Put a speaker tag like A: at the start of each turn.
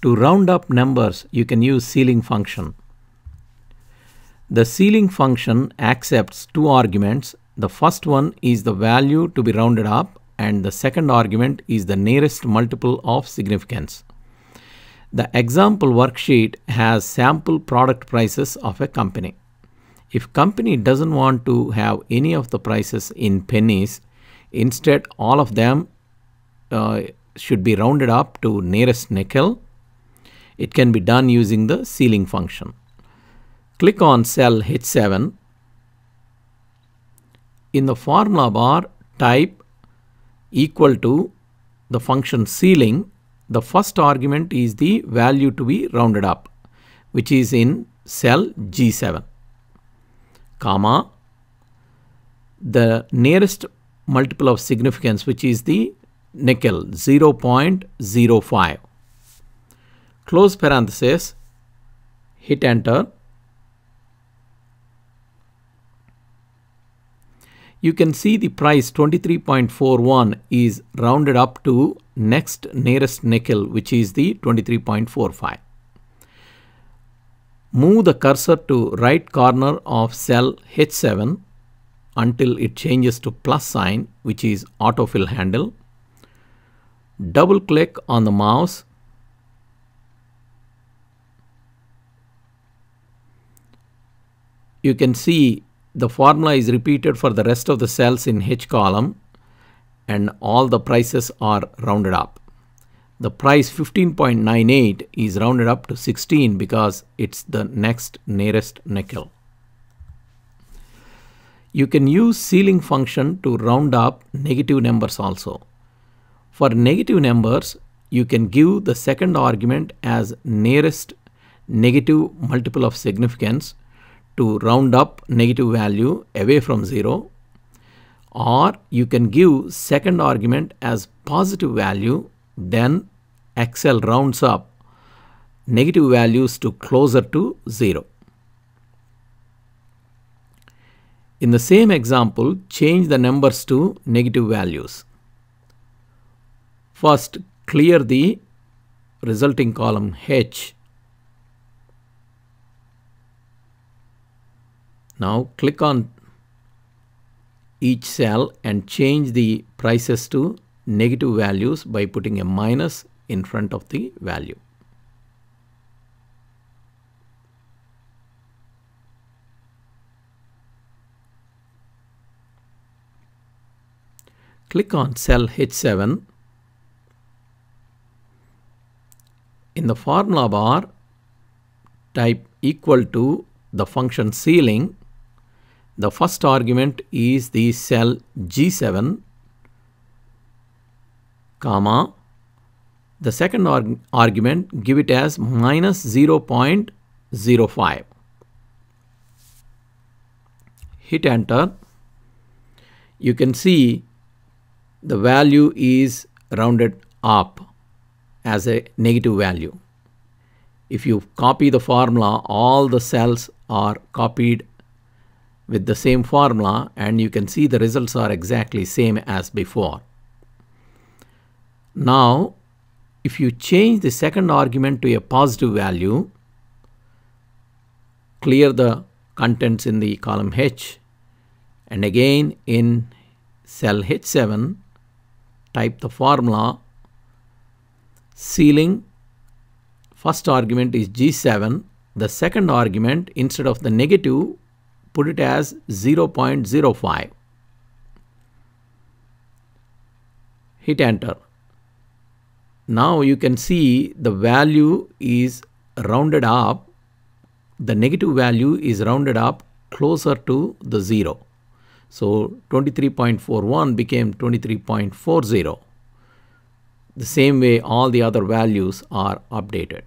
A: To round up numbers, you can use ceiling function. The ceiling function accepts two arguments. The first one is the value to be rounded up, and the second argument is the nearest multiple of significance. The example worksheet has sample product prices of a company. If company doesn't want to have any of the prices in pennies, instead all of them should be rounded up to nearest nickel. It can be done using the ceiling function. Click on cell H7. In the formula bar, type equal to the function ceiling. The first argument is the value to be rounded up, which is in cell G7, comma, the nearest multiple of significance, which is the nickel, 0.05. Close parenthesis, hit enter. You can see the price 23.41 is rounded up to next nearest nickel, which is the 23.45. Move the cursor to right corner of cell H7 until it changes to plus sign, which is autofill handle. Double click on the mouse. You can see the formula is repeated for the rest of the cells in H column, and all the prices are rounded up. The price 15.98 is rounded up to 16 because it's the next nearest nickel. You can use ceiling function to round up negative numbers also. For negative numbers, you can give the second argument as nearest negative multiple of significance to round up negative value away from 0, or you can give second argument as positive value, then Excel rounds up negative values to closer to 0. In the same example, change the numbers to negative values. First, clear the resulting column H. Now click on each cell and change the prices to negative values by putting a minus in front of the value. Click on cell H7. In the formula bar, type equal to the function ceiling. The first argument is the cell G7, comma, the second argument, give it as minus 0.05. Hit enter. You can see the value is rounded up as a negative value. If you copy the formula, all the cells are copied with the same formula, and you can see the results are exactly same as before. Now, if you change the second argument to a positive value, clear the contents in the column H, and again in cell H7, type the formula ceiling. First argument is G7. The second argument, instead of the negative, put it as 0.05. Hit enter. Now you can see the value is rounded up. The negative value is rounded up closer to the 0. So 23.41 became 23.40. The same way all the other values are updated.